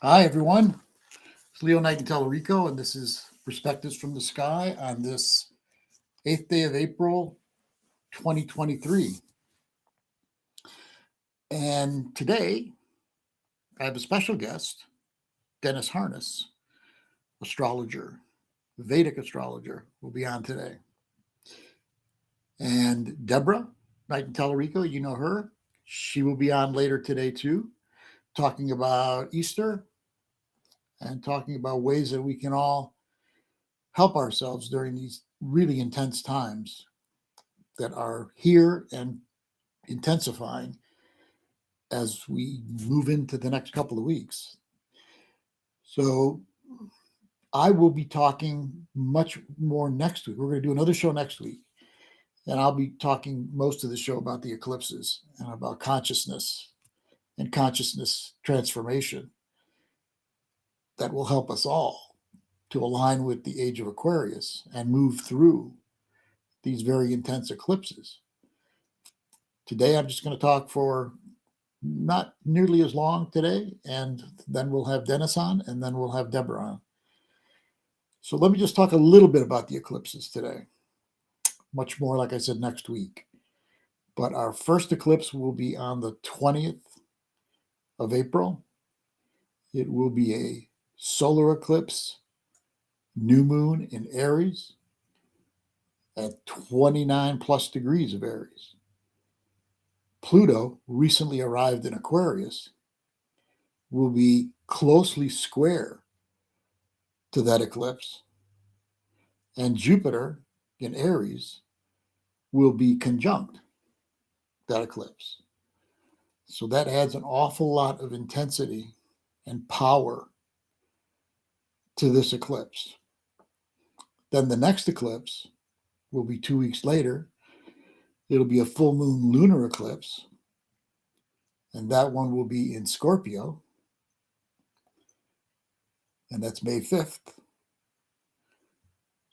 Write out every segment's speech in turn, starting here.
Hi, everyone. It's Leo Knighton Tallarico, and this is Perspectives from the Sky on this 8th day of April, 2023. And today, I have a special guest, Dennis Harness, astrologer, Vedic astrologer, will be on today. And Deborah Knighton Tallarico, you know her. She will be on later today, too, talking about Easter and talking about ways that we can all help ourselves during these really intense times that are here and intensifying as we move into the next couple of weeks. So I will be talking much more next week. We're going to do another show next week. And I'll be talking most of the show about the eclipses and about consciousness and consciousness transformation that will help us all to align with the Age of Aquarius and move through these very intense eclipses. Today, I'm just going to talk for not nearly as long today, and then we'll have Dennis on, and then we'll have Deborah on. So let me just talk a little bit about the eclipses today. Much more, like I said, next week. But our first eclipse will be on the 20th of April. It will be a solar eclipse, new moon in Aries at 29 plus degrees of Aries. Pluto, recently arrived in Aquarius, will be closely square to that eclipse, and Jupiter in Aries will be conjunct that eclipse. So that adds an awful lot of intensity and power to this eclipse. Then the next eclipse will be 2 weeks later. It'll be a full moon lunar eclipse, and that one will be in Scorpio, and that's May 5th.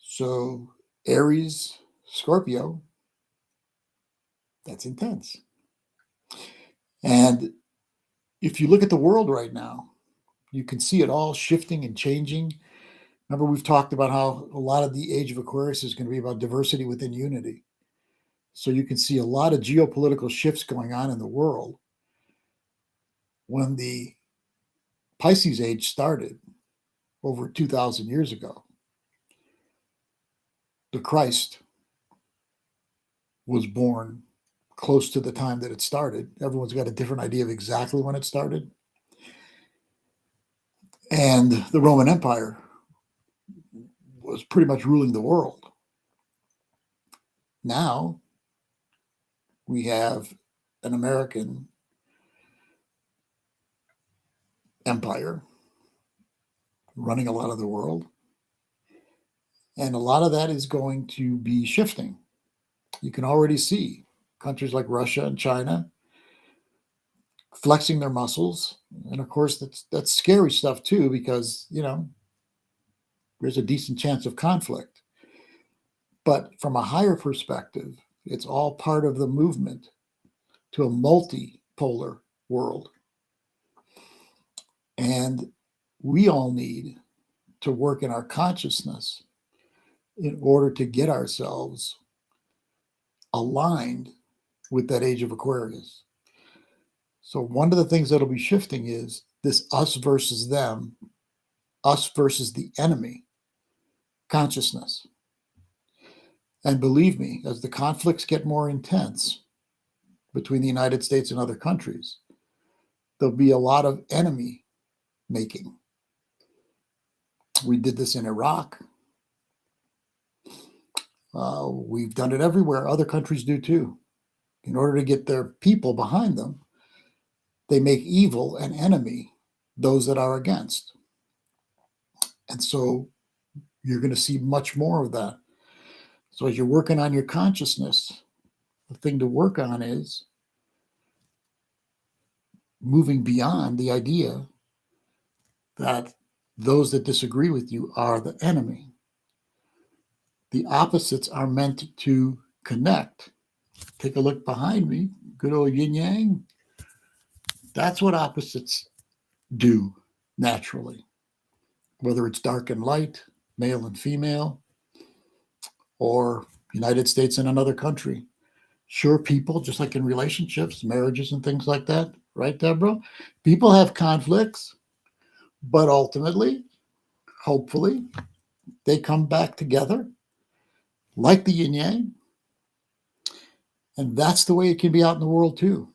So Aries, Scorpio, that's intense. And if you look at the world right now, you can see it all shifting and changing. Remember, we've talked about how a lot of the Age of Aquarius is going to be about diversity within unity. So you can see a lot of geopolitical shifts going on in the world. When the Pisces age started over 2,000 years ago, the Christ was born close to the time that it started. Everyone's got a different idea of exactly when it started. And the Roman Empire was pretty much ruling the world. Now we have an American empire running a lot of the world. And a lot of that is going to be shifting. You can already see countries like Russia and China flexing their muscles. And of course, that's scary stuff too, because, there's a decent chance of conflict. But from a higher perspective, it's all part of the movement to a multipolar world. And we all need to work in our consciousness in order to get ourselves aligned with that Age of Aquarius. So one of the things that'll be shifting is this us versus them, us versus the enemy consciousness. And believe me, as the conflicts get more intense between the United States and other countries, there'll be a lot of enemy making. We did this in Iraq. We've done it everywhere. Other countries do too. In order to get their people behind them, they make evil an enemy, those that are against. And so you're going to see much more of that. So as you're working on your consciousness, the thing to work on is moving beyond the idea that those that disagree with you are the enemy. The opposites are meant to connect. Take a look behind me. Good old yin yang. That's what opposites do. naturally, whether it's dark and light, male and female, or United States and another country. Sure, people, just like in relationships, marriages and things like that, right, Deborah? People have conflicts, but ultimately, hopefully, they come back together like the yin yang. And that's the way it can be out in the world too.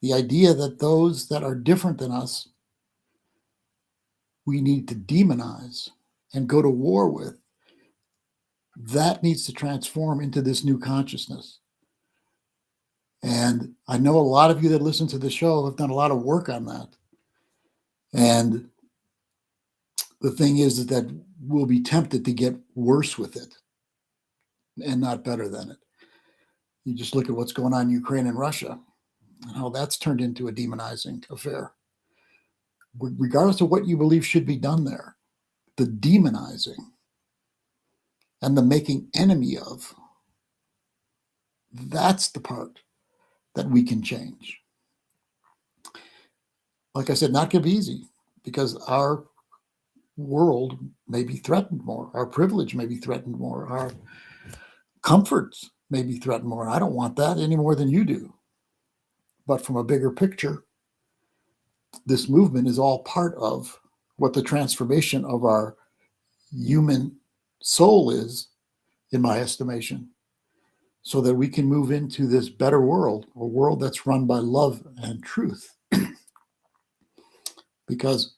The idea that those that are different than us, we need to demonize and go to war with, that needs to transform into this new consciousness. And I know a lot of you that listen to the show have done a lot of work on that. And the thing is that we'll be tempted to get worse with it and not better than it. You just look at what's going on in Ukraine and Russia and how that's turned into a demonizing affair. Regardless of what you believe should be done there, the demonizing and the making enemy of, that's the part that we can change. Like I said, not going to be easy because our world may be threatened more. Our privilege may be threatened more. Our comforts may be threatened more. I don't want that any more than you do. But from a bigger picture, this movement is all part of what the transformation of our human soul is, in my estimation, so that we can move into this better world, a world that's run by love and truth. Because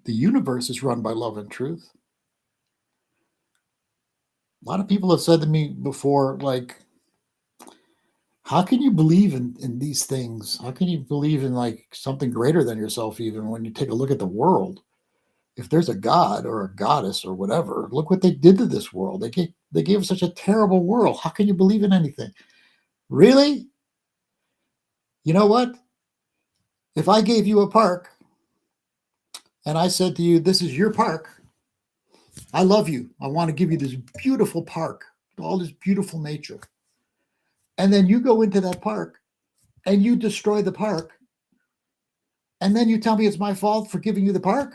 the universe is run by love and truth. A lot of people have said to me before, like, how can you believe in these things? How can you believe in like something greater than yourself, even when you take a look at the world? If there's a god or a goddess or whatever, look what they did to this world. They gave us such a terrible world. How can you believe in anything? Really? You know what? If I gave you a park and I said to you, this is your park, I love you. I want to give you this beautiful park, all this beautiful nature. And then you go into that park and you destroy the park. And then you tell me it's my fault for giving you the park?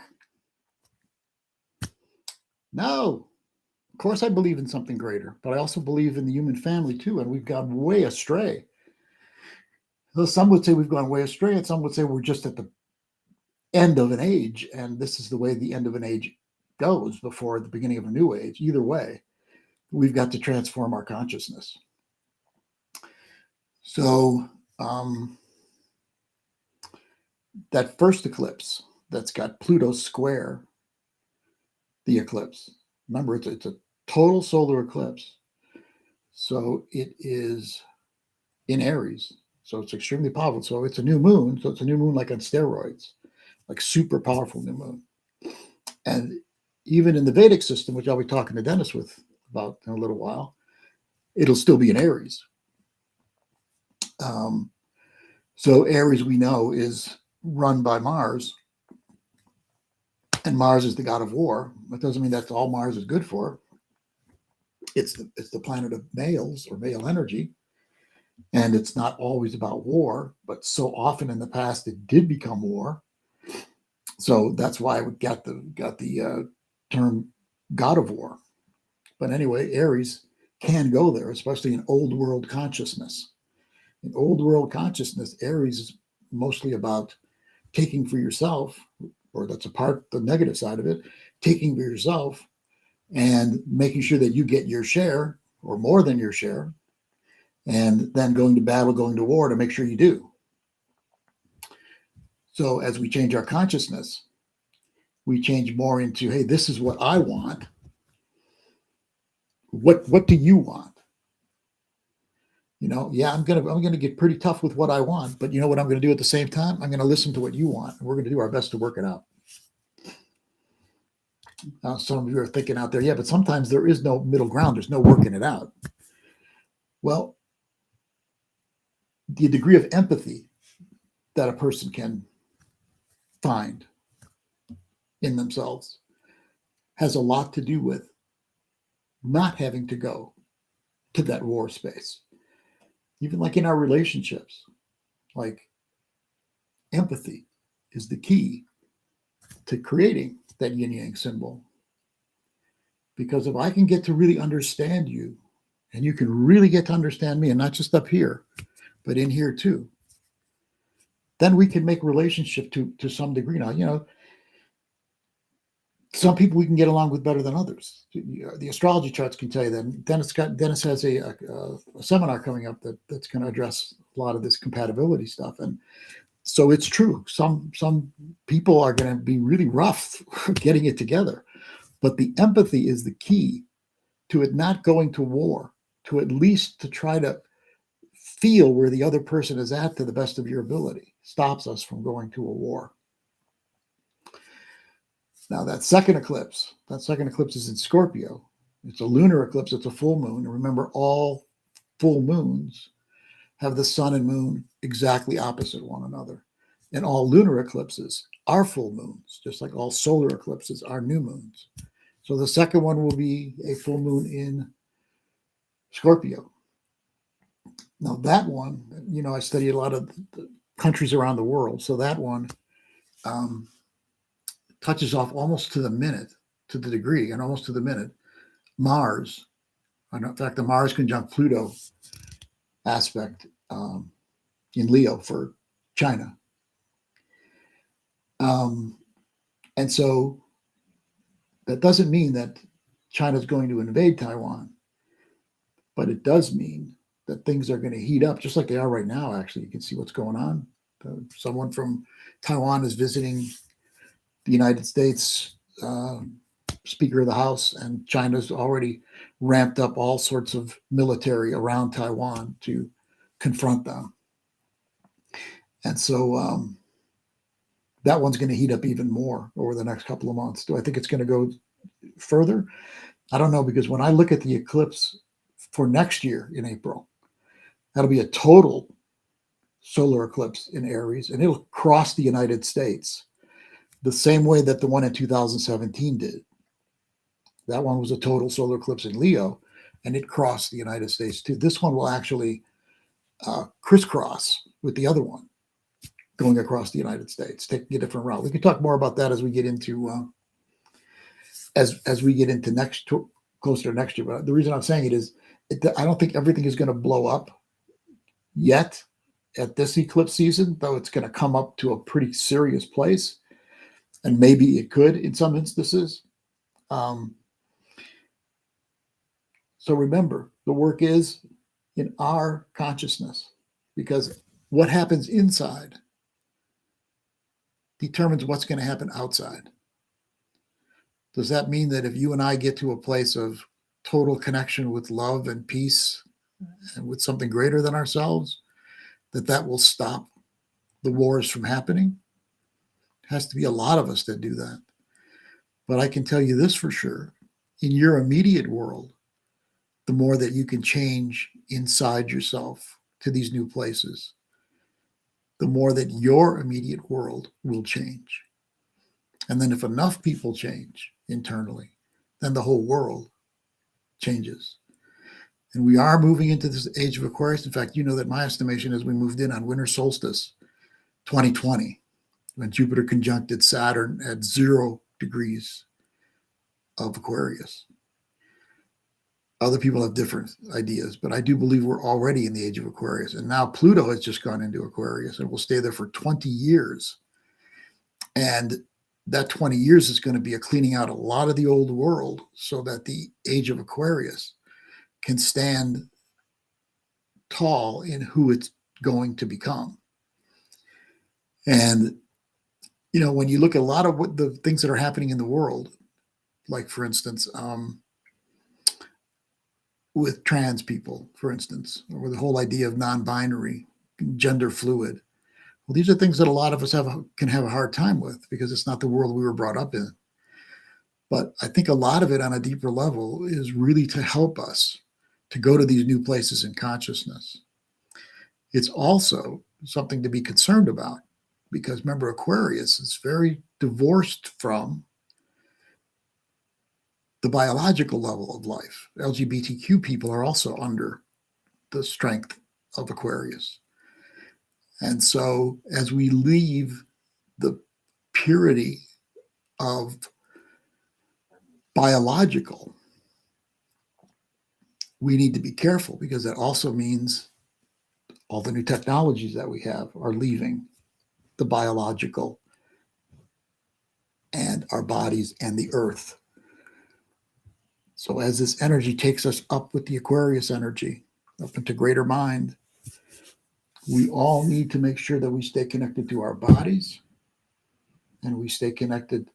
No. Of course, I believe in something greater, but I also believe in the human family too. And we've gone way astray. So some would say we've gone way astray, and some would say we're just at the end of an age. And this is the way the end of an age goes before the beginning of a new age. Either way, we've got to transform our consciousness. So that first eclipse that's got Pluto square the eclipse. Remember, it's a total solar eclipse. So it is in Aries. So it's extremely powerful. So it's a new moon. So it's a new moon like on steroids, like super powerful new moon. And even in the Vedic system, which I'll be talking to Dennis with about in a little while, it'll still be in Aries. So Aries, we know, is run by Mars. And Mars is the god of war. That doesn't mean that's all Mars is good for. It's the planet of males or male energy. And it's not always about war, but so often in the past it did become war. So that's why we got the term god of war. But anyway, Aries can go there, especially in old world consciousness. In old world consciousness, Aries is mostly about taking for yourself, or that's a part, the negative side of it, taking for yourself and making sure that you get your share or more than your share, and then going to battle, going to war to make sure you do. So as we change our consciousness, we change more into, hey, this is what I want. What do you want? You know, yeah, I'm gonna get pretty tough with what I want, but you know what I'm gonna do at the same time? I'm gonna listen to what you want, and we're gonna do our best to work it out. Some of you are thinking out there, yeah, but sometimes there is no middle ground. There's no working it out. Well, the degree of empathy that a person can find in themselves has a lot to do with not having to go to that war space. Even like in our relationships, like empathy is the key to creating that yin yang symbol. Because if I can get to really understand you, and you can really get to understand me, and not just up here, but in here too, then we can make relationship to some degree. Now, some people we can get along with better than others. The astrology charts can tell you that. Dennis has a seminar coming up that's going to address a lot of this compatibility stuff, and so it's true. Some people are going to be really rough getting it together, but the empathy is the key to it not going to war. To at least to try to feel where the other person is at to the best of your ability stops us from going to a war. Now that second eclipse is in Scorpio. It's a lunar eclipse. It's a full moon. And remember, all full moons have the sun and moon exactly opposite one another. And all lunar eclipses are full moons, just like all solar eclipses are new moons. So the second one will be a full moon in Scorpio. Now that one, I study a lot of the countries around the world. So that one touches off almost to the minute, to the degree, and almost to the minute, Mars. In fact, the Mars conjunct Pluto aspect in Leo for China. And so that doesn't mean that China's going to invade Taiwan, but it does mean that things are going to heat up just like they are right now. Actually, you can see what's going on. Someone from Taiwan is visiting the United States Speaker of the House, and China's already ramped up all sorts of military around Taiwan to confront them. And so that one's going to heat up even more over the next couple of months. Do I think it's going to go further? I don't know, because when I look at the eclipse for next year in April, that'll be a total solar eclipse in Aries, and it'll cross the United States the same way that the one in 2017 did. That one was a total solar eclipse in Leo, and it crossed the United States too. This one will actually crisscross with the other one, going across the United States, taking a different route. We can talk more about that as we get into as we get into closer to next year. But the reason I'm saying it is, I don't think everything is going to blow up yet at this eclipse season, though it's going to come up to a pretty serious place, and maybe it could in some instances. So remember, the work is in our consciousness, because what happens inside determines what's going to happen outside. Does that mean that if you and I get to a place of total connection with love and peace and with something greater than ourselves, that will stop the wars from happening? It has to be a lot of us that do that. But I can tell you this for sure. In your immediate world, the more that you can change inside yourself to these new places, the more that your immediate world will change. And then if enough people change internally, then the whole world changes. And we are moving into this age of Aquarius. In fact, that my estimation is we moved in on winter solstice 2020, when Jupiter conjuncted Saturn at 0 degrees of Aquarius. Other people have different ideas, but I do believe we're already in the age of Aquarius. And now Pluto has just gone into Aquarius and will stay there for 20 years. And that 20 years is going to be a cleaning out a lot of the old world so that the age of Aquarius can stand tall in who it's going to become. And, when you look at a lot of what the things that are happening in the world, like, for instance, with trans people, for instance, or the whole idea of non-binary, gender fluid. Well, these are things that a lot of us can have a hard time with, because it's not the world we were brought up in. But I think a lot of it on a deeper level is really to help us to go to these new places in consciousness. It's also something to be concerned about, because remember, Aquarius is very divorced from the biological level of life. LGBTQ people are also under the strength of Aquarius. And so as we leave the purity of biological, we need to be careful, because that also means all the new technologies that we have are leaving the biological and our bodies and the earth. So as this energy takes us up with the Aquarius energy, up into greater mind, we all need to make sure that we stay connected to our bodies, and we stay connected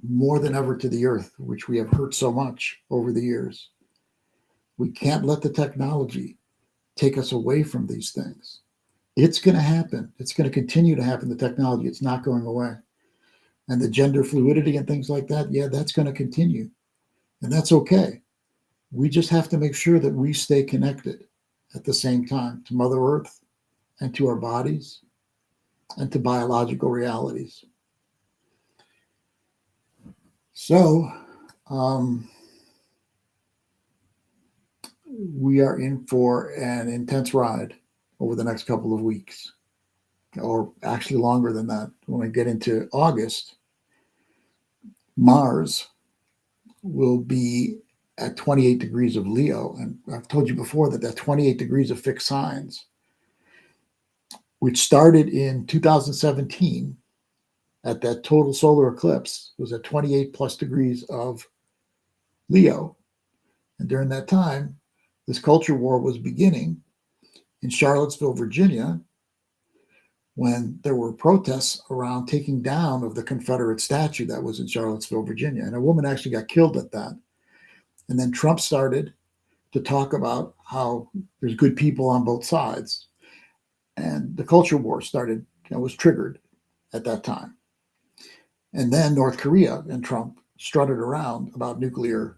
more than ever to the earth, which we have hurt so much over the years. We can't let the technology take us away from these things. It's going to happen. It's going to continue to happen, the technology. It's not going away. And the gender fluidity and things like that, yeah, that's going to continue. And that's okay. We just have to make sure that we stay connected at the same time to Mother Earth and to our bodies and to biological realities. So, we are in for an intense ride over the next couple of weeks, or actually longer than that. When we get into August, Mars will be at 28 degrees of Leo. And I've told you before that 28 degrees of fixed signs, which started in 2017 at that total solar eclipse, was at 28 plus degrees of Leo. And during that time, this culture war was beginning in Charlottesville, Virginia, when there were protests around taking down of the Confederate statue that was in Charlottesville, Virginia. And a woman actually got killed at that. And then Trump started to talk about how there's good people on both sides. And the culture war started, was triggered at that time. And then North Korea and Trump strutted around about nuclear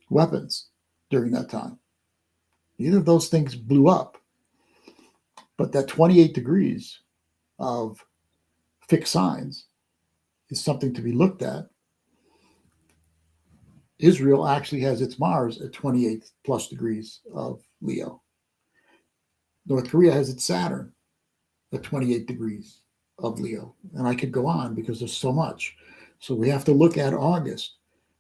weapons during that time. Neither of those things blew up. But that 28 degrees of fixed signs is something to be looked at. Israel actually has its Mars at 28 plus degrees of Leo. North Korea has its Saturn at 28 degrees of Leo. And I could go on because there's so much. So we have to look at August,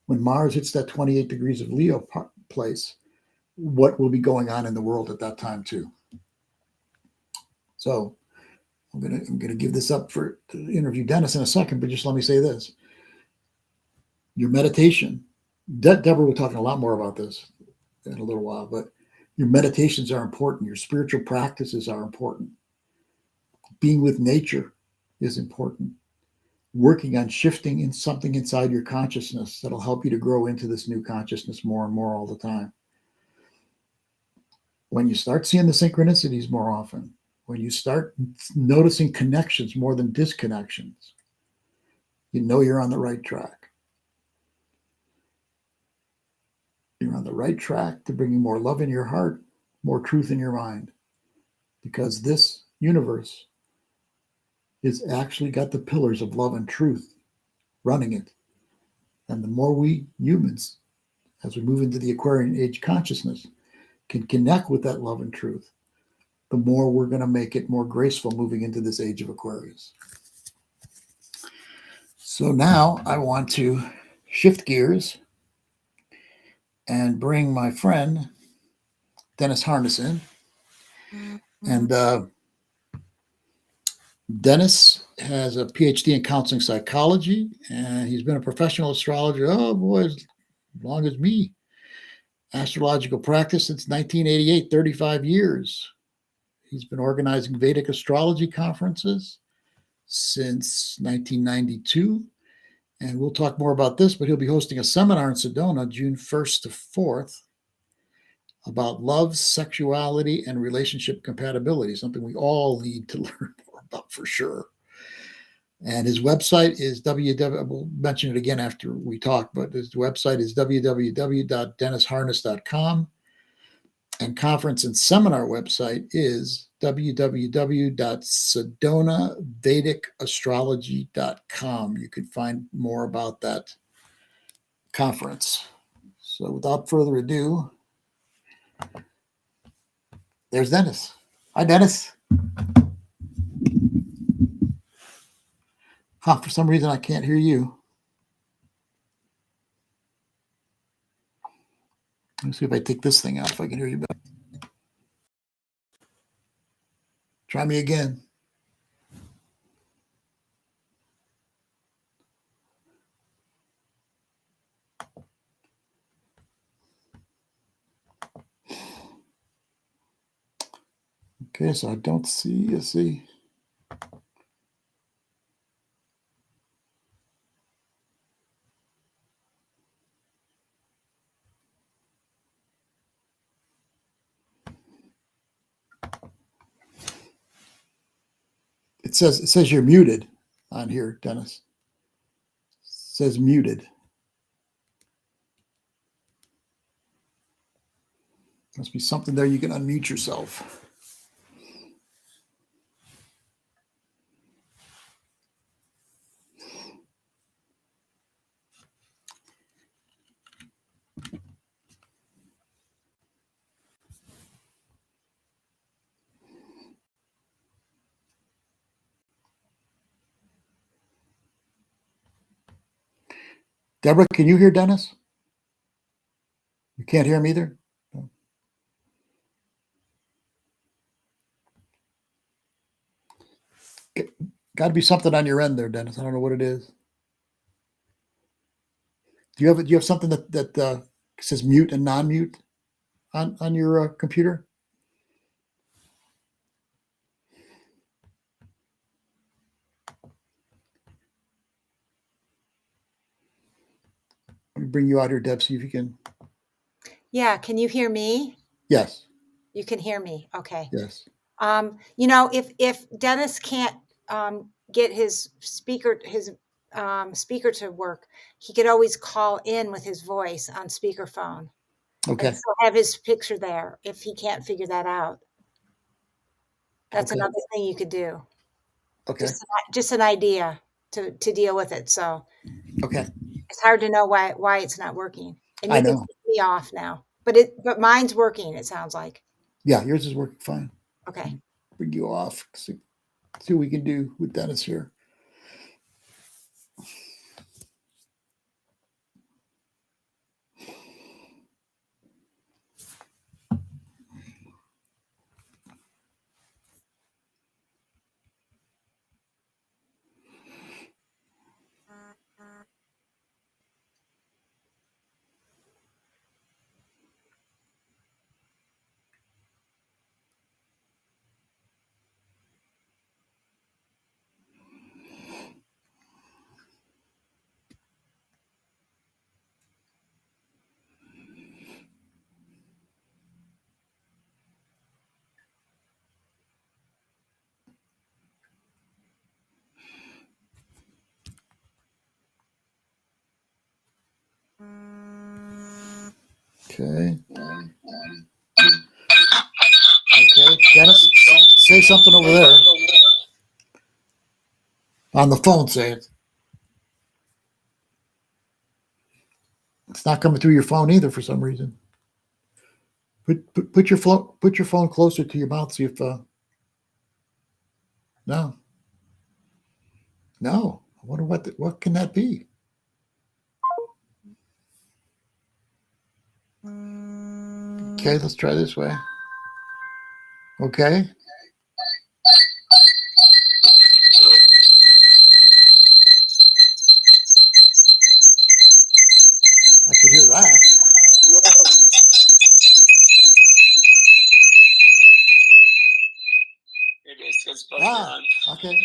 when Mars hits that 28 degrees of Leo place, what will be going on in the world at that time too. So I'm gonna give this up to interview Dennis in a second, but just let me say this. Your meditation, Deborah will talk a lot more about this in a little while, but your meditations are important. Your spiritual practices are important. Being with nature is important. Working on shifting in something inside your consciousness that'll help you to grow into this new consciousness more and more all the time. When you start seeing the synchronicities more often, when you start noticing connections more than disconnections, you know you're on the right track. You're on the right track to bringing more love in your heart, more truth in your mind, because this universe is actually got the pillars of love and truth running it. And the more we humans, as we move into the Aquarian age consciousness, can connect with that love and truth, the more we're going to make it more graceful moving into this age of Aquarius. So now I want to shift gears and bring my friend Dennis Harness in. And Dennis has a PhD in counseling psychology, and he's been a professional astrologer, oh boy, as long as me. Astrological practice since 1988, 35 years. He's been organizing Vedic astrology conferences since 1992. And we'll talk more about this, but he'll be hosting a seminar in Sedona June 1st to 4th about love, sexuality, and relationship compatibility, something we all need to learn more about for sure. And his website is we'll mention it again after we talk, but his website is www.dennisharness.com. And conference and seminar website is www.sedonavedicastrology.com. You can find more about that conference. So without further ado, there's Dennis. Hi, Dennis. For some reason, I can't hear you. Let me see if I take this thing out, if I can hear you better. Try me again. Okay, so I don't see, let's see. It says you're muted on here, Dennis. It says muted. Must be something there. You can unmute yourself. Deborah, can you hear Dennis? You can't hear him either? No. Got to be something on your end there, Dennis. I don't know what it is. Do you have something that says mute and non-mute on your computer? Let me bring you out here, Deb, see if you can. Yeah, can you hear me? Yes. You can hear me. Okay. Yes. You know, if Dennis can't get his speaker to work, he could always call in with his voice on speakerphone. Okay. And still have his picture there if he can't figure that out. That's Okay. another thing you could do. Okay. Just an idea to deal with it. So Okay. it's hard to know why it's not working. And I you can know. take me off now. But mine's working, it sounds like. Yeah, yours is working fine. Okay. Bring you off. See what we can do with Dennis here. Okay. Okay. Dennis, say something over there. On the phone, say it. It's not coming through your phone either for some reason. Put your phone closer to your mouth. See if no. I wonder what can that be? Okay, let's try this way. Okay. I could hear that.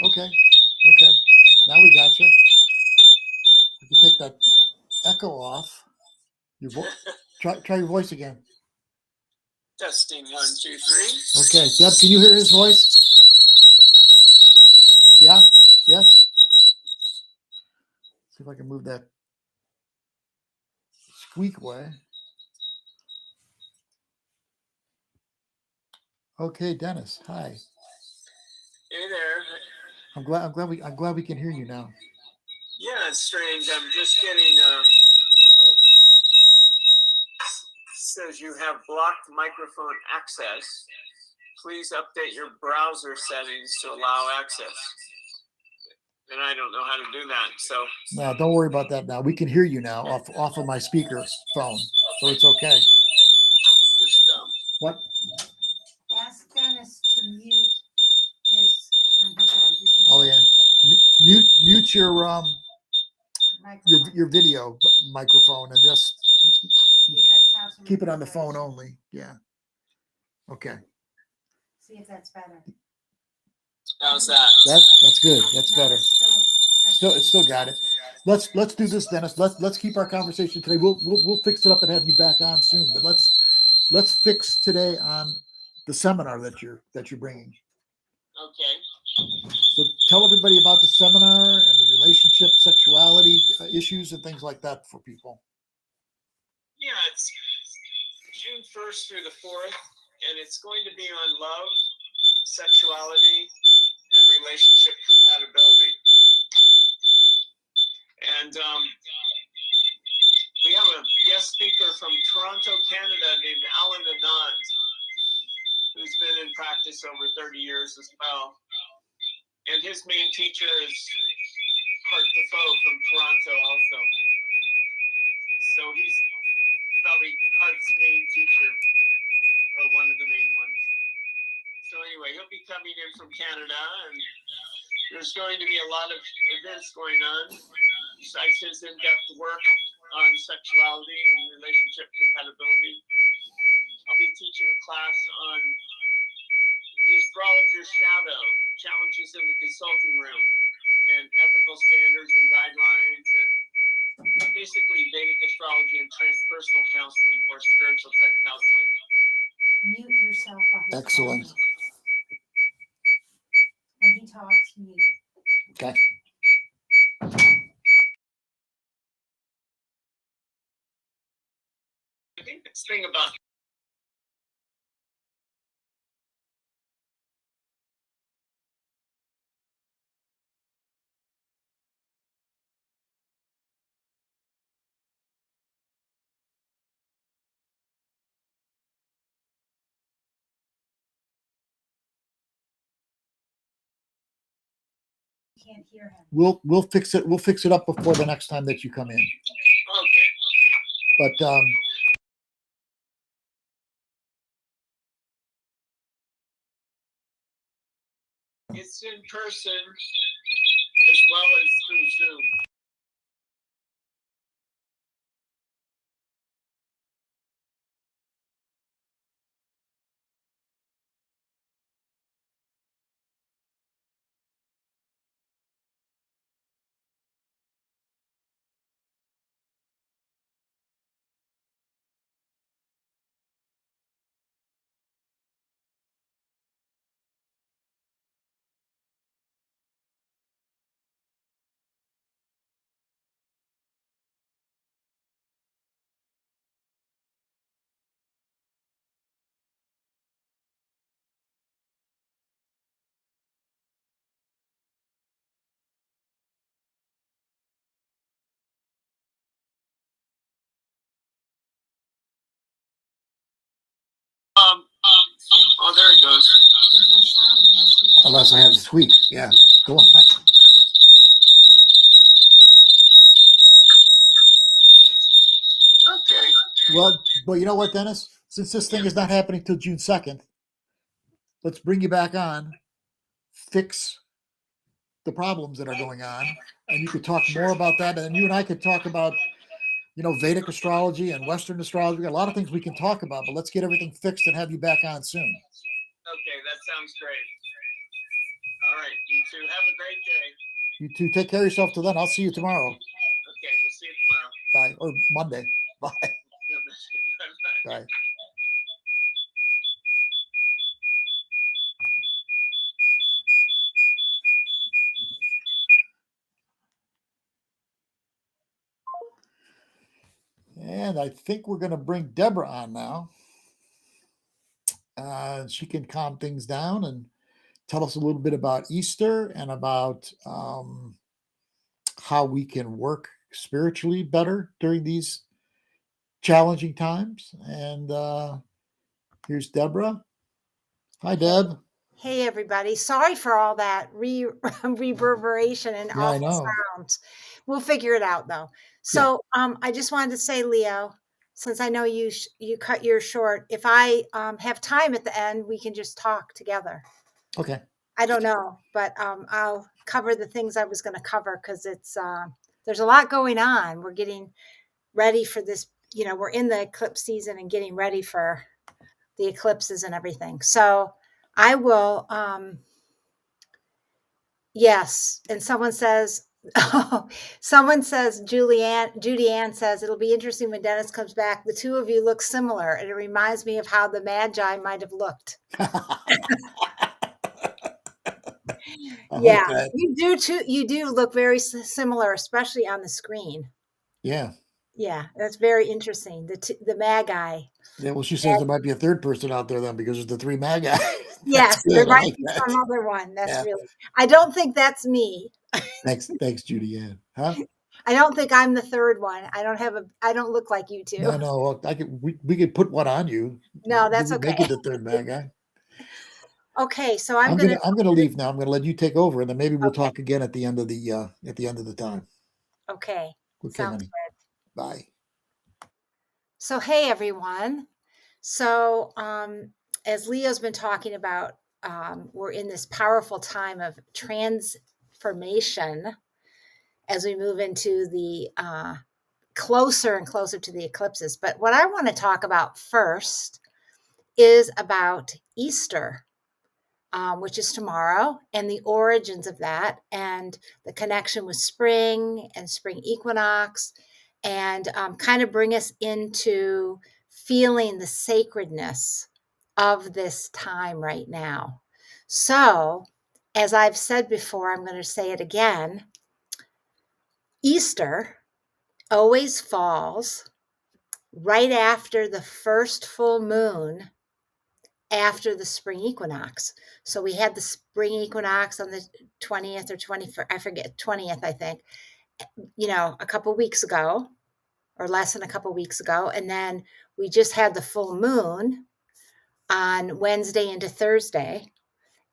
Okay. Now we got you. We can take that echo off. Your try your voice again. Testing 1, 2, 3. Okay, Deb, can you hear his voice? Yeah. Yes. See if I can move that squeak away. Okay, Dennis. Hi. Hey there. I'm glad we can hear you now. Yeah, it's strange. I'm just getting says you have blocked microphone access. Please update your browser settings to allow access. and I don't know how to do that. So No, don't worry about that now. We can hear you now off of my speaker phone, so it's okay. just What? Ask Dennis to mute his on his end. Just in Oh case. yeah. Mute Microphone. your video microphone and just See if that stops him keep it from on the phone vibration. only. Yeah. Okay. See if that's better. how's that? That's good. That's No, better. it's Still got it. Let's do this, Dennis. Let's keep our conversation today. We'll fix it up and have you back on soon. But let's fix today on the seminar that you're bringing. Okay. So tell everybody about the seminar and the relationship, sexuality issues, and things like that for people. Yeah, it's June 1st through the 4th, and it's going to be on love, sexuality, and relationship compatibility. And we have a guest speaker from Toronto, Canada, named Alan Anand, who's been in practice over 30 years as well. And his main teacher is Hart Defoe from Toronto also. So he's probably Hart's main teacher, or one of the main ones. So anyway, he'll be coming in from Canada, and there's going to be a lot of events going on besides his in-depth work on sexuality and relationship compatibility. I'll be teaching a class on the astrologer's shadow, challenges in the consulting room, and ethical standards and guidelines, and basically Vedic astrology and transpersonal counseling, more spiritual type counseling. Mute yourself while he's Excellent. talking. When he talks, mute. Okay. I think this thing about Can't hear him. We'll fix it. We'll fix it up before the next time that you come in. okay. But It's in person as well as through Zoom. Oh, there it goes. There's no sound unless you have. unless I have the tweak, yeah. Go on. Okay. Well, you know what, Dennis? Since this thing is not happening till June 2nd, let's bring you back on, fix the problems that are going on, and you could talk more about that. And you and I could talk about, Vedic astrology and Western astrology. We got a lot of things we can talk about, but let's get everything fixed and have you back on soon. Okay, that sounds great. All right, you two have a great day. You two take care of yourself till then. I'll see you tomorrow. Okay, we'll see you tomorrow. Bye. Or Monday. Bye. Bye-bye. Bye. And I think we're going to bring Deborah on now. She can calm things down and tell us a little bit about Easter and about how we can work spiritually better during these challenging times. And here's Deborah. Hi, Deb. Hey, everybody. Sorry for all that reverberation and Yeah, I awful know. sounds. We'll figure it out, though. So I just wanted to say, Leo, since I know you cut yours short, if I have time at the end, we can just talk together. Okay. I don't know, but I'll cover the things I was going to cover because it's there's a lot going on. We're getting ready for this. We're in the eclipse season and getting ready for the eclipses and everything. So I will. Yes, and someone says. Someone says Judy Ann says it'll be interesting when Dennis comes back. The two of you look similar, and it reminds me of how the Magi might have looked. I like Yeah, that. you do too. You do look very similar, especially on the screen. Yeah. Yeah, that's very interesting. The Magi. Yeah. Well, she says there might be a third person out there then because there's the three magi. That's Yes, there good. I might like be that. some other one. That's Yeah. really. I don't think that's me. Thanks, Judy Ann. Huh? I don't think I'm the third one. I don't have a. I don't look like you two. No. Well, we could put one on you. No, You that's could make okay. it the third magi. Okay, so I'm gonna. I'm gonna leave now. I'm gonna let you take over, and then maybe we'll Okay. talk again at the end of the time. Okay. Okay, Sounds honey. good. Bye. So hey everyone. So as Leo's been talking about, we're in this powerful time of transformation as we move into the closer and closer to the eclipses. But what I want to talk about first is about Easter, which is tomorrow, and the origins of that, and the connection with spring and spring equinox, and kind of bring us into feeling the sacredness of this time right now. So, as I've said before, I'm going to say it again. Easter always falls right after the first full moon after the spring equinox. So we had the spring equinox on the 20th or 21st, I forget, 20th, I think, a couple weeks ago or less than a couple weeks ago. And then we just had the full moon on Wednesday into Thursday.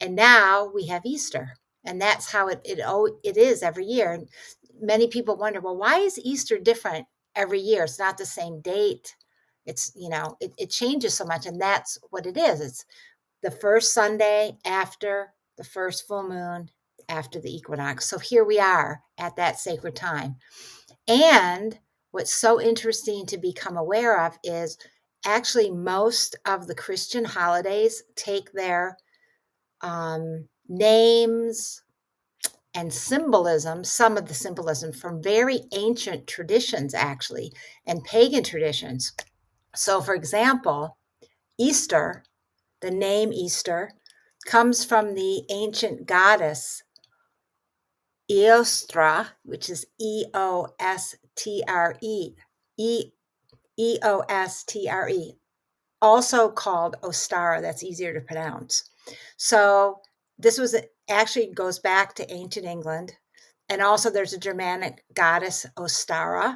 And now we have Easter. And that's how it is every year. And many people wonder, well, why is Easter different every year? It's not the same date. It's, it changes so much. And that's what it is. It's the first Sunday after the first full moon after the equinox. So here we are at that sacred time. And what's so interesting to become aware of is actually most of the Christian holidays take their names and symbolism, some of the symbolism from very ancient traditions, actually, and pagan traditions. So, for example, Easter, the name Easter, comes from the ancient goddess Eostre, which is Eostre, Eostre, also called Ostara. That's easier to pronounce. So this actually goes back to ancient England. And also there's a Germanic goddess Ostara,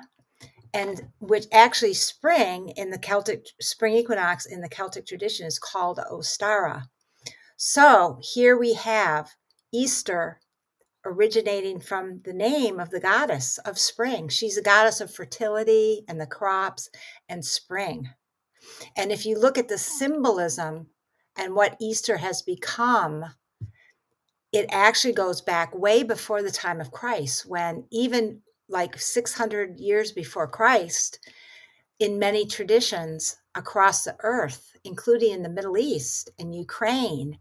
and which actually spring equinox in the Celtic tradition is called Ostara. So here we have Easter originating from the name of the goddess of spring. She's a goddess of fertility and the crops and spring. And if you look at the symbolism and what Easter has become, it actually goes back way before the time of Christ, when even like 600 years before Christ, in many traditions across the earth, including in the Middle East and Ukraine,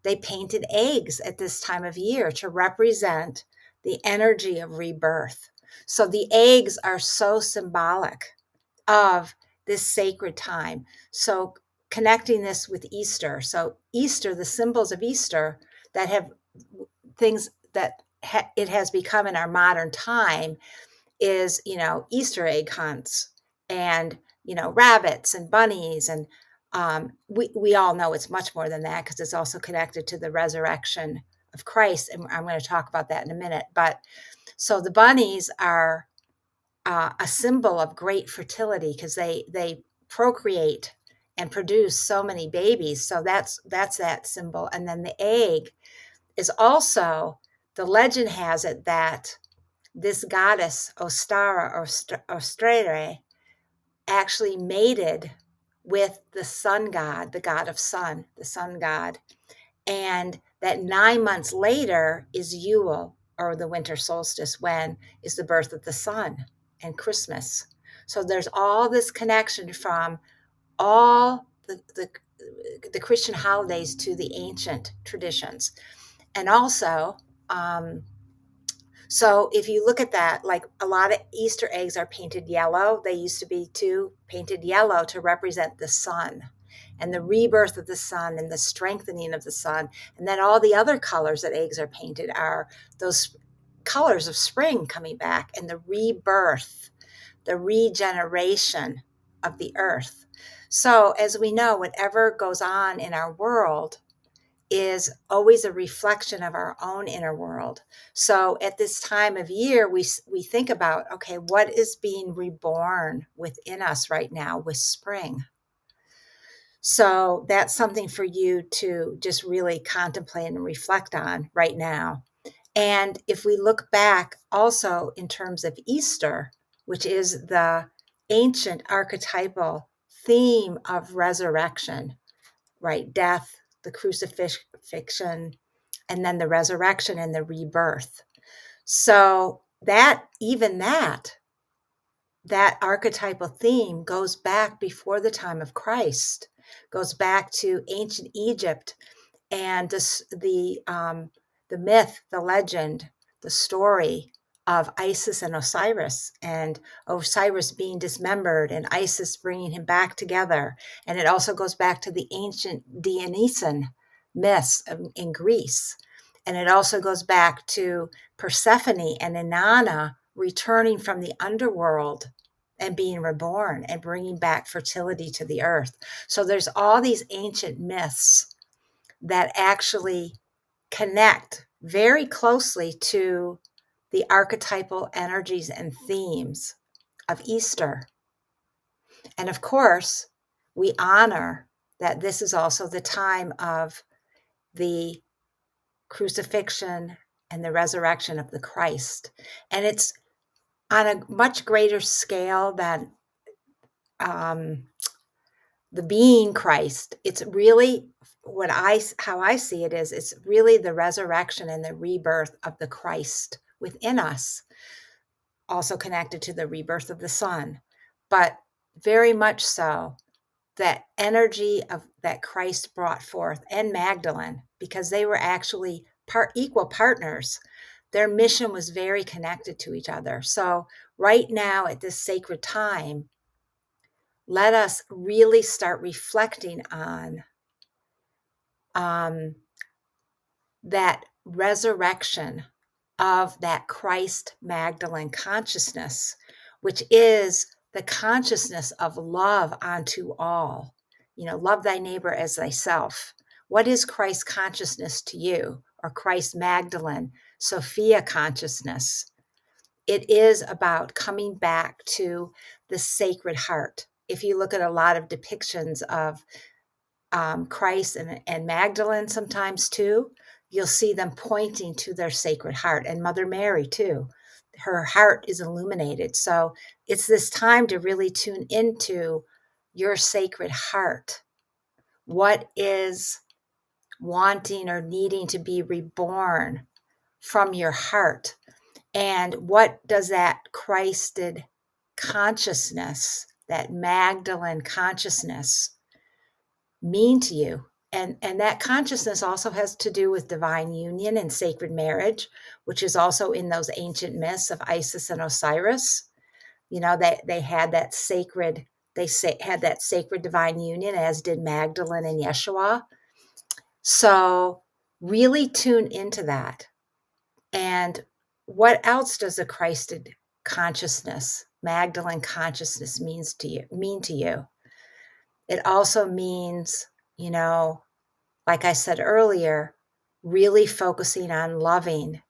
they painted eggs at this time of year to represent the energy of rebirth. So the eggs are so symbolic of this sacred time. So connecting this with Easter. So Easter, the symbols of Easter that have things that it has become in our modern time is, Easter egg hunts and, rabbits and bunnies. And we all know it's much more than that because it's also connected to the resurrection of Christ. And I'm going to talk about that in a minute. But so the bunnies are a symbol of great fertility because they procreate and produce so many babies. So that's that symbol. And then the egg is also, the legend has it that this goddess Ostara or Ostrere actually mated with the sun god, the god of sun, the sun god. And that 9 months later is Yule, or the winter solstice, when is the birth of the sun, and Christmas. So there's all this connection from all the Christian holidays to the ancient traditions. And also, so if you look at that, like a lot of Easter eggs are painted yellow. They used to be too, painted yellow to represent the sun and the rebirth of the sun and the strengthening of the sun. And then all the other colors that eggs are painted are those colors of spring coming back and the rebirth, the regeneration of the earth. So as we know, whatever goes on in our world is always a reflection of our own inner world. So at this time of year, we think about, okay, what is being reborn within us right now with spring? So that's something for you to just really contemplate and reflect on right now. And if we look back also in terms of Easter, which is the ancient archetypal theme of resurrection, right? Death, the crucifixion, and then the resurrection and the rebirth. So that archetypal theme goes back before the time of Christ, goes back to ancient Egypt and the myth, the legend, the story of Isis and Osiris, and Osiris being dismembered and Isis bringing him back together. And it also goes back to the ancient Dionysian myths in Greece. And it also goes back to Persephone and Inanna returning from the underworld and being reborn and bringing back fertility to the earth. So there's all these ancient myths that actually connect very closely to the archetypal energies and themes of Easter. And of course, we honor that this is also the time of the crucifixion and the resurrection of the Christ. And it's on a much greater scale than the being Christ. It's really how I see it is, it's really the resurrection and the rebirth of the Christ within us, also connected to the rebirth of the sun, but very much so that energy of that Christ brought forth, and Magdalene, because they were actually equal partners. Their mission was very connected to each other. So right now at this sacred time, let us really start reflecting on that resurrection of that Christ Magdalene consciousness, which is the consciousness of love unto all. Love thy neighbor as thyself. What is Christ consciousness to you, or Christ Magdalene, Sophia consciousness? It is about coming back to the Sacred Heart. If you look at a lot of depictions of Christ and Magdalene sometimes too, you'll see them pointing to their Sacred Heart, and Mother Mary too. Her heart is illuminated. So it's this time to really tune into your Sacred Heart. What is wanting or needing to be reborn from your heart? And what does that Christed consciousness, that Magdalene consciousness, mean to you? And that consciousness also has to do with divine union and sacred marriage, which is also in those ancient myths of Isis and Osiris. They had that sacred, had that sacred divine union, as did Magdalene and Yeshua. So really tune into that. And what else does a Christed consciousness, Magdalene consciousness, mean to you? It also means, like I said earlier, really focusing on loving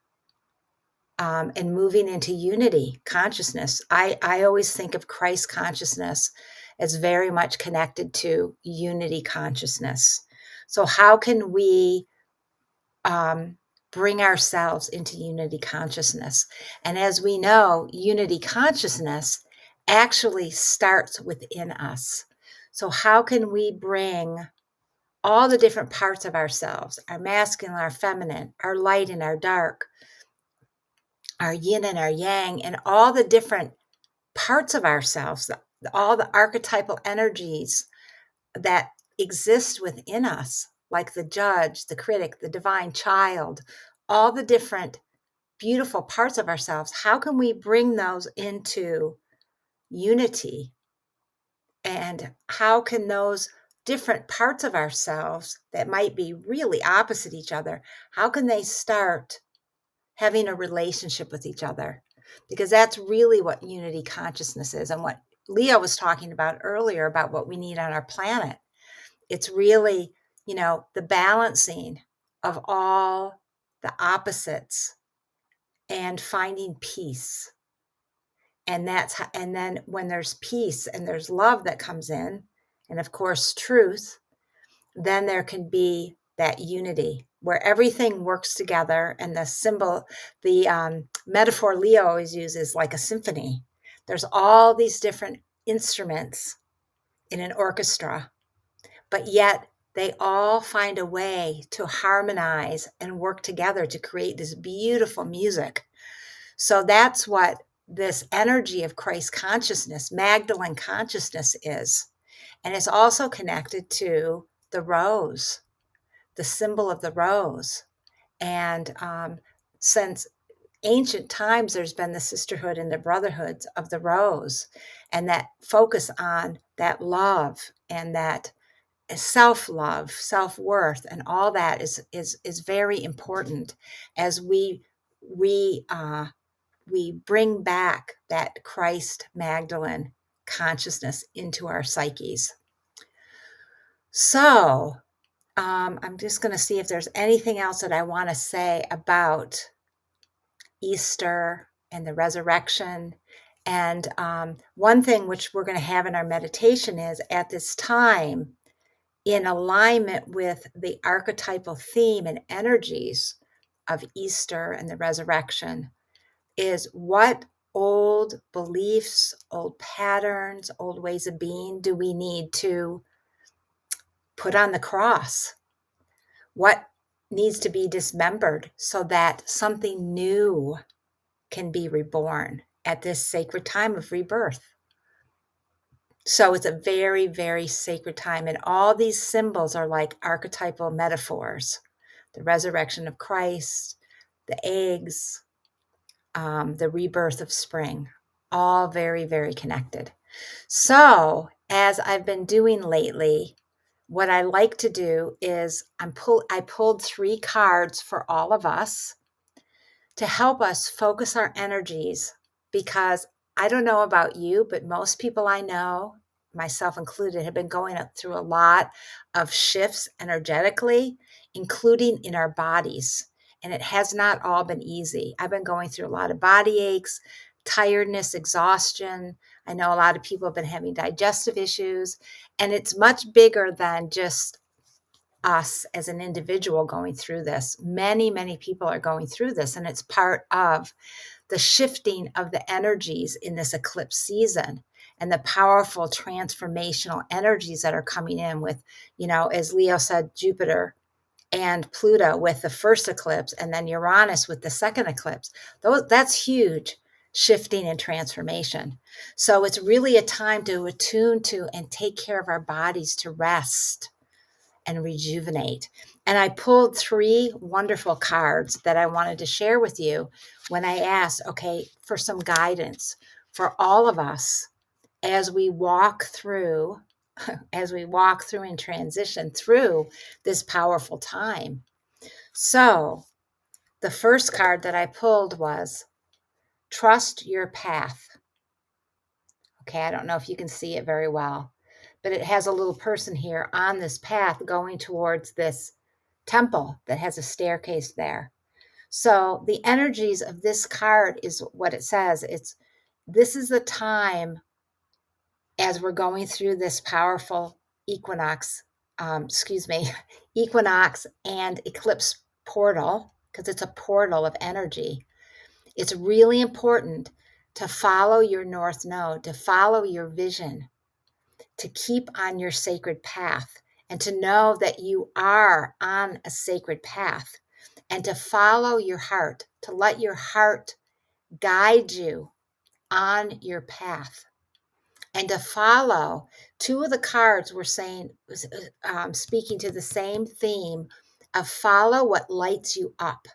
and moving into unity consciousness. I always think of Christ consciousness is very much connected to unity consciousness. So how can we bring ourselves into unity consciousness? And as we know, unity consciousness actually starts within us. So how can we bring all the different parts of ourselves, our masculine, our feminine, our light and our dark, our yin and our yang, and all the different parts of ourselves, all the archetypal energies that exist within us, like the judge, the critic, the divine child, all the different beautiful parts of ourselves, how can we bring those into unity? And how can those different parts of ourselves that might be really opposite each other, how can they start having a relationship with each other? Because that's really what unity consciousness is, and what Leo was talking about earlier about what we need on our planet. It's really, the balancing of all the opposites and finding peace. And and then when there's peace and there's love that comes in, and of course truth, then there can be that unity where everything works together. And the metaphor Leo always uses, like a symphony. There's all these different instruments in an orchestra, but yet they all find a way to harmonize and work together to create this beautiful music. So that's what this energy of Christ consciousness, Magdalene consciousness, is. And it's also connected to the rose, the symbol of the rose. And since ancient times, there's been the sisterhood and the brotherhoods of the rose, and that focus on that love and that self-love, self-worth, and all that is very important as we bring back that Christ Magdalene consciousness into our psyches. So I'm just going to see if there's anything else that I want to say about Easter and the resurrection. And one thing which we're going to have in our meditation is, at this time, in alignment with the archetypal theme and energies of Easter and the resurrection, is what old beliefs, old patterns, old ways of being do we need to put on the cross? What needs to be dismembered so that something new can be reborn at this sacred time of rebirth? So it's a very, very sacred time. And all these symbols are like archetypal metaphors: the resurrection of Christ, the eggs, the rebirth of spring, all very, very connected. So as I've been doing lately, what I like to do is I pulled 3 cards for all of us to help us focus our energies, because I don't know about you, but most people I know, myself included, have been going through a lot of shifts energetically, including in our bodies. And it has not all been easy. I've been going through a lot of body aches, tiredness, exhaustion. I know a lot of people have been having digestive issues, and it's much bigger than just us as an individual going through this. Many, many people are going through this, and it's part of the shifting of the energies in this eclipse season and the powerful transformational energies that are coming in with, as Leo said, Jupiter and Pluto with the first eclipse, and then Uranus with the second eclipse. That's huge shifting and transformation. So it's really a time to attune to and take care of our bodies, to rest and rejuvenate. And I pulled 3 wonderful cards that I wanted to share with you when I asked, for some guidance for all of us as we walk through and transition through this powerful time. So the first card that I pulled was Trust Your Path. Okay, I don't know if you can see it very well, but it has a little person here on this path going towards this temple that has a staircase there. So the energies of this card is what it says. This is the time as we're going through this powerful equinox, equinox and eclipse portal, because it's a portal of energy. It's really important to follow your North Node, to follow your vision, to keep on your sacred path, and to know that you are on a sacred path, and to follow your heart, to let your heart guide you on your path, and to follow. Two of the cards were saying, speaking to the same theme of follow what lights you up,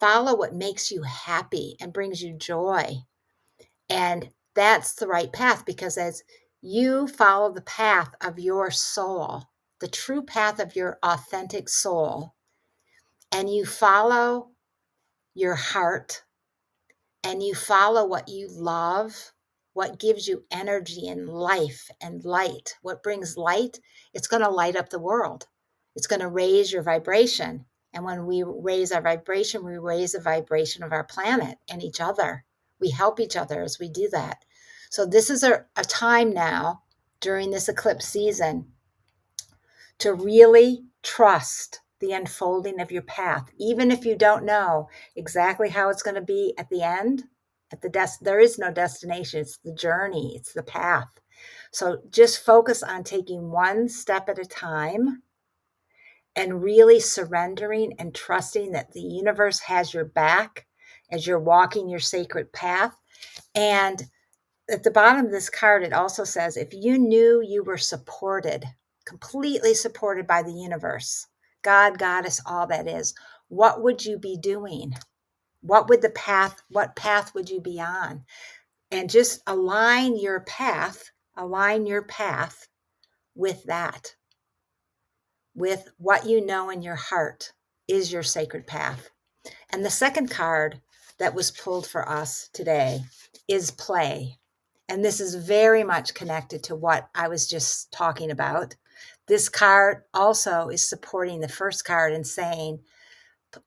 follow what makes you happy and brings you joy. And that's the right path, because as you follow the path of your soul, the true path of your authentic soul, and you follow your heart, and you follow what you love, what gives you energy and life and light, what brings light, it's going to light up the world. It's going to raise your vibration. And when we raise our vibration, we raise the vibration of our planet and each other. We help each other as we do that. So this is a time now during this eclipse season to really trust the unfolding of your path, even if you don't know exactly how it's going to be at the end. There is no destination. It's the journey. It's the path. So just focus on taking one step at a time and really surrendering and trusting that the universe has your back as you're walking your sacred path. And at the bottom of this card, it also says, if you knew you were supported, completely supported by the universe, God, Goddess, all that is, what would you be doing? What path would you be on? And just align your path with that, with what you know in your heart is your sacred path. And the second card that was pulled for us today is play. And this is very much connected to what I was just talking about. This card also is supporting the first card and saying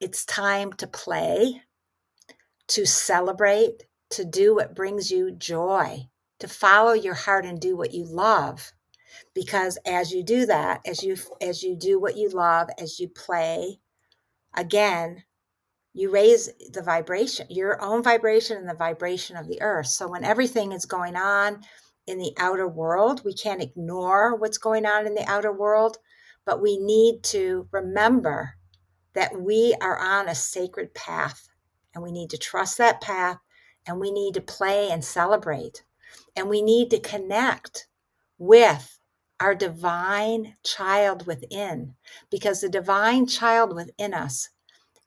it's time to play, to celebrate, to do what brings you joy, to follow your heart and do what you love. Because as you do that, as you do what you love, as you play, again, you raise the vibration, your own vibration and the vibration of the earth. So when everything is going on in the outer world, we can't ignore what's going on in the outer world, but we need to remember that we are on a sacred path, and we need to trust that path, and we need to play and celebrate, and we need to connect with our divine child within, because the divine child within us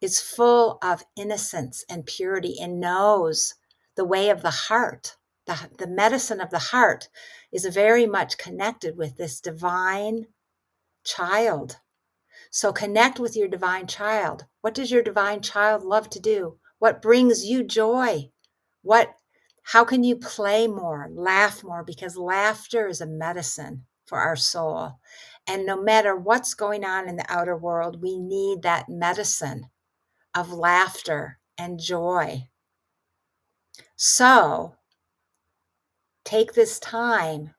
is full of innocence and purity and knows the way of the heart. The medicine of the heart is very much connected with this divine child. So connect with your divine child. What does your divine child love to do? What brings you joy? How can you play more, laugh more? Because laughter is a medicine for our soul. And no matter what's going on in the outer world, we need that medicine of laughter and joy. So take this time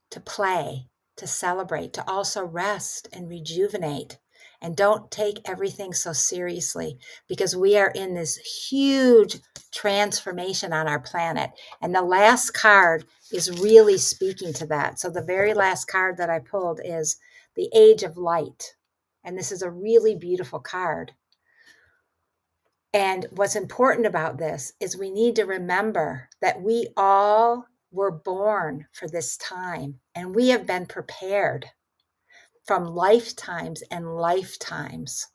to play, to celebrate, to also rest and rejuvenate. And don't take everything so seriously, because we are in this huge transformation on our planet. And the last card is really speaking to that. So the very last card that I pulled is the Age of Light. And this is a really beautiful card. And what's important about this is we need to remember that we all were born for this time, and we have been prepared from lifetimes and lifetimes.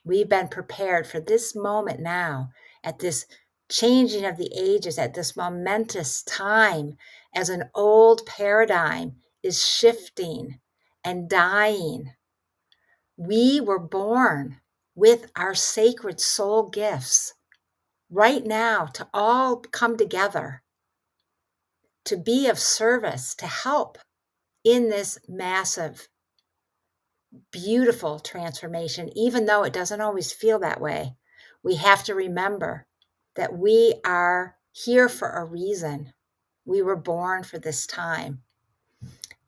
We've been prepared for this moment now, at this changing of the ages, at this momentous time, as an old paradigm is shifting and dying. We were born with our sacred soul gifts right now to all come together, to be of service, to help in this massive, beautiful transformation, even though it doesn't always feel that way. We have to remember that we are here for a reason. We were born for this time.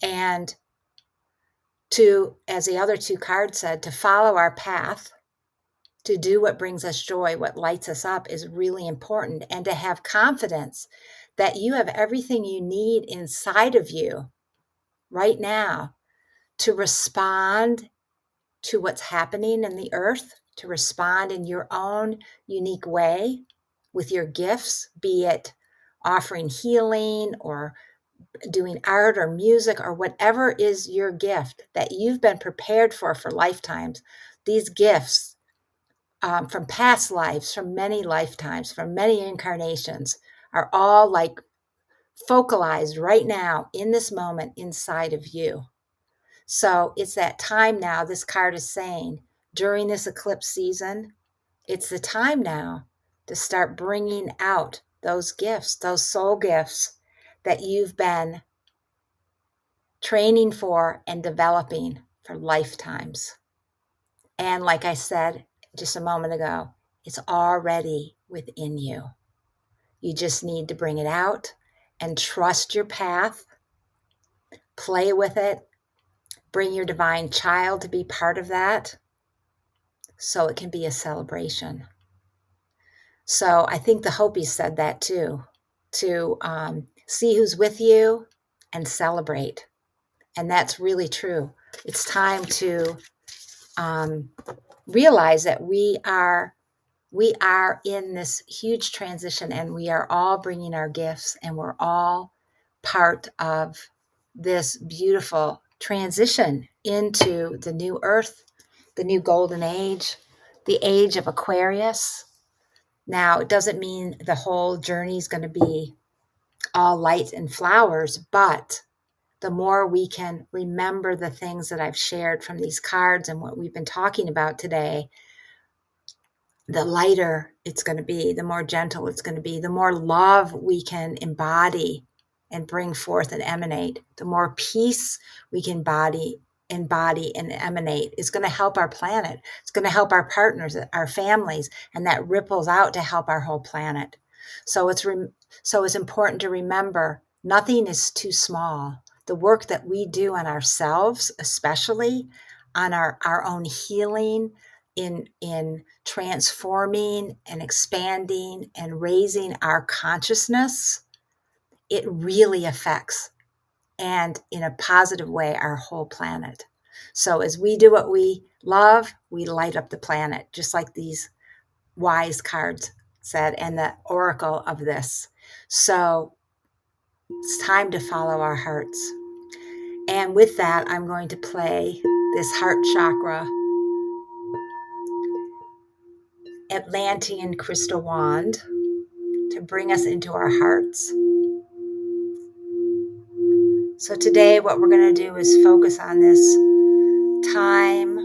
And to, as the other two cards said, to follow our path, to do what brings us joy, what lights us up is really important. And to have confidence that you have everything you need inside of you right now to respond to what's happening in the earth, to respond in your own unique way with your gifts, be it offering healing or doing art or music or whatever is your gift that you've been prepared for lifetimes. These gifts from past lives, from many lifetimes, from many incarnations are all like focalized right now in this moment inside of you. So it's that time now, this card is saying, during this eclipse season, it's the time now to start bringing out those gifts, those soul gifts that you've been training for and developing for lifetimes. And like I said just a moment ago, it's already within you. You just need to bring it out and trust your path, play with it, bring your divine child to be part of that so it can be a celebration. So I think the Hopis said that too, to see who's with you and celebrate. And that's really true. It's time to realize that we are in this huge transition, and we are all bringing our gifts, and we're all part of this beautiful transition into the new earth, the new golden age, the age of Aquarius. Now, it doesn't mean the whole journey is going to be all light and flowers, but the more we can remember the things that I've shared from these cards and what we've been talking about today, the lighter it's going to be, the more gentle it's going to be, the more love we can embody and bring forth and emanate, the more peace we can embody and emanate. Is going to help our planet. It's going to help our partners, our families, and that ripples out to help our whole planet. So it's important to remember nothing is too small. The work that we do on ourselves, especially on our own healing, in transforming and expanding and raising our consciousness, it really affects, and in a positive way, our whole planet. So as we do what we love, we light up the planet, just like these wise cards said and the oracle of this. So it's time to follow our hearts. And with that, I'm going to play this heart chakra Atlantean crystal wand to bring us into our hearts. So today what we're going to do is focus on this time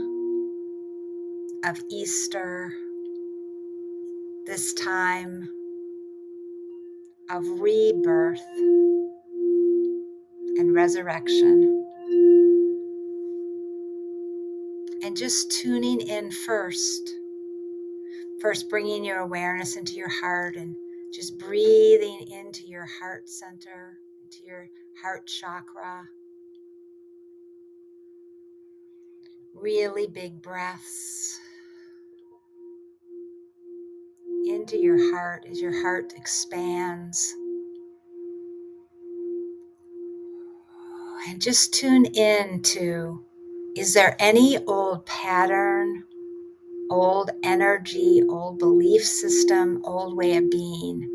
of Easter, this time of rebirth and resurrection. And just tuning in first bringing your awareness into your heart and just breathing into your heart center, into your heart chakra. Really big breaths into your heart as your heart expands. And just tune in to, is there any old pattern, old energy, old belief system, old way of being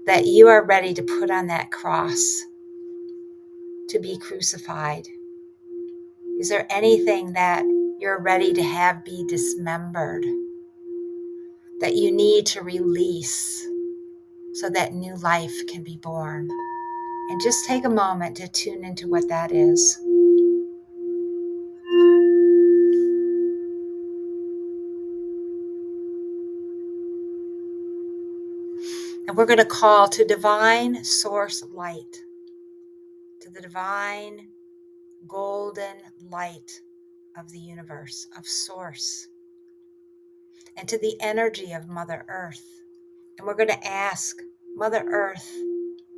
that you are ready to put on that cross to be crucified? Is there anything that you're ready to have be dismembered, that you need to release so that new life can be born? And just take a moment to tune into what that is. And we're going to call to divine source light, to the divine golden light of the universe, of source, and to the energy of Mother Earth. And we're going to ask Mother Earth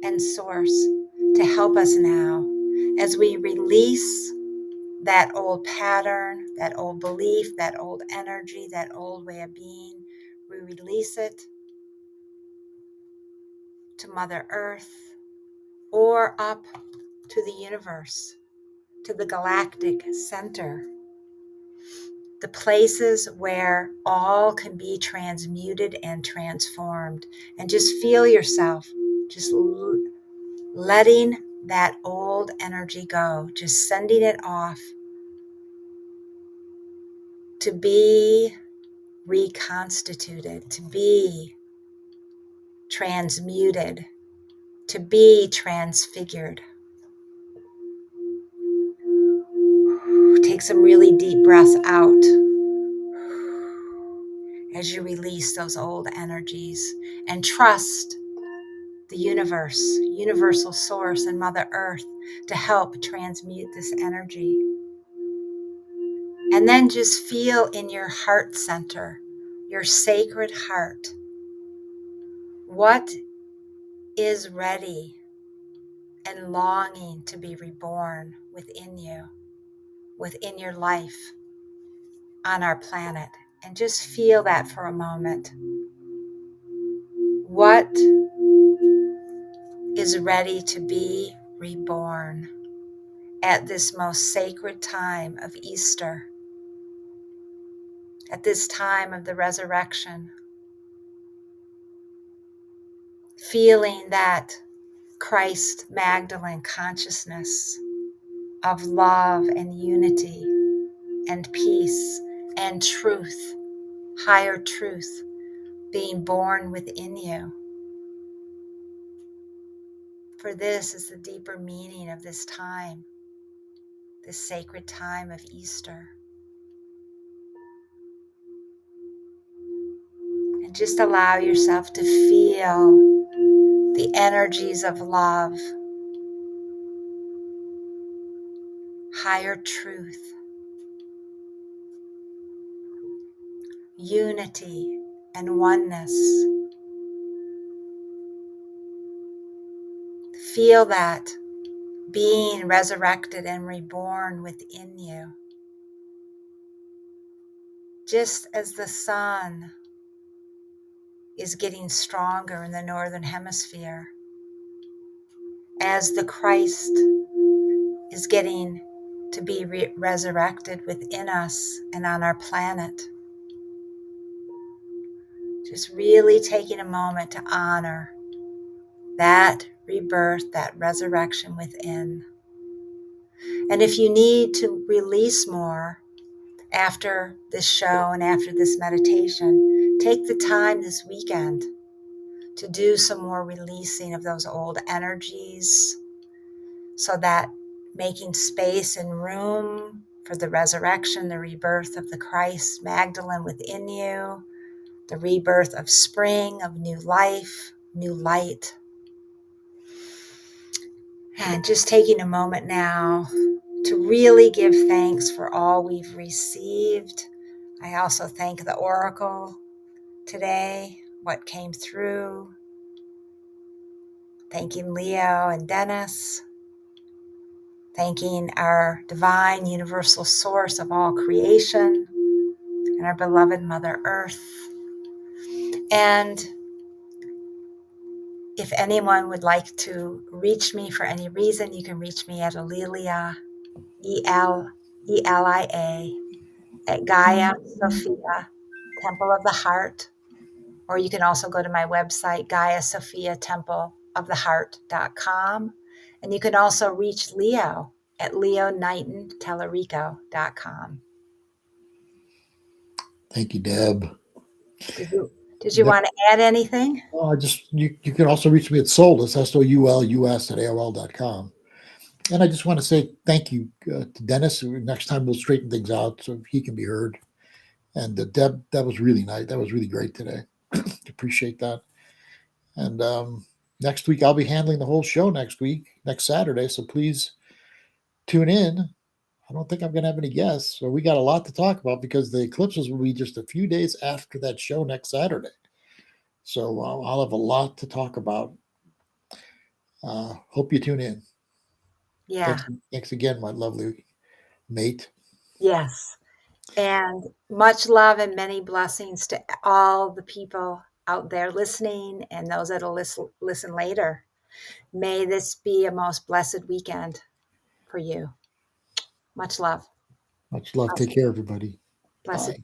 and source to help us now as we release that old pattern, that old belief, that old energy, that old way of being. We release it to Mother Earth or up to the universe, to the galactic center, the places where all can be transmuted and transformed. And just feel yourself just letting that old energy go, just sending it off to be reconstituted, to be transmuted, to be transfigured. Take some really deep breaths out as you release those old energies, and trust the universe, universal source, and Mother Earth to help transmute this energy. And then just feel in your heart center, your sacred heart, what is ready and longing to be reborn within you, within your life, on our planet. And just feel that for a moment. What is ready to be reborn at this most sacred time of Easter, at this time of the resurrection? Feeling that Christ Magdalene consciousness of love and unity and peace and truth, higher truth, being born within you. For this is the deeper meaning of this time, this sacred time of Easter. And just allow yourself to feel the energies of love, higher truth, unity, and oneness. Feel that being resurrected and reborn within you. Just as the sun is getting stronger in the northern hemisphere, as the Christ is getting to be resurrected within us and on our planet. Just really taking a moment to honor that rebirth, that resurrection within. And if you need to release more after this show and after this meditation, take the time this weekend to do some more releasing of those old energies, so that making space and room for the resurrection, the rebirth of the Christ Magdalene within you, the rebirth of spring, of new life, new light. And just taking a moment now to really give thanks for all we've received. I also thank the Oracle today, what came through. Thanking Leo and Dennis. Thanking our divine universal source of all creation and our beloved Mother Earth. And if anyone would like to reach me for any reason, you can reach me at Alelia, E-L-E-L-I-A, at Gaia Sophia, Temple of the Heart. Or you can also go to my website, GaiaSophiaTempleOfTheHeart.com. And you can also reach Leo at LeoKnightonTallarico.com. Thank you, Deb. Did you want to add anything? Oh, you can also reach me at Solus, SOULUS at AOL.com. And I just want to say thank you to Dennis. Next time we'll straighten things out so he can be heard. And Deb, that was really nice. That was really great today. Appreciate that. And next week, I'll be handling the whole show next Saturday. So please tune in. I don't think I'm going to have any guests. So we got a lot to talk about because the eclipses will be just a few days after that show next Saturday. So I'll have a lot to talk about. Hope you tune in. Yeah. Thanks again, my lovely mate. Yes. And much love and many blessings to all the people out there listening and those that'll listen later. May this be a most blessed weekend for you. Much love. Much love. Take care, everybody. Blessed. Bye.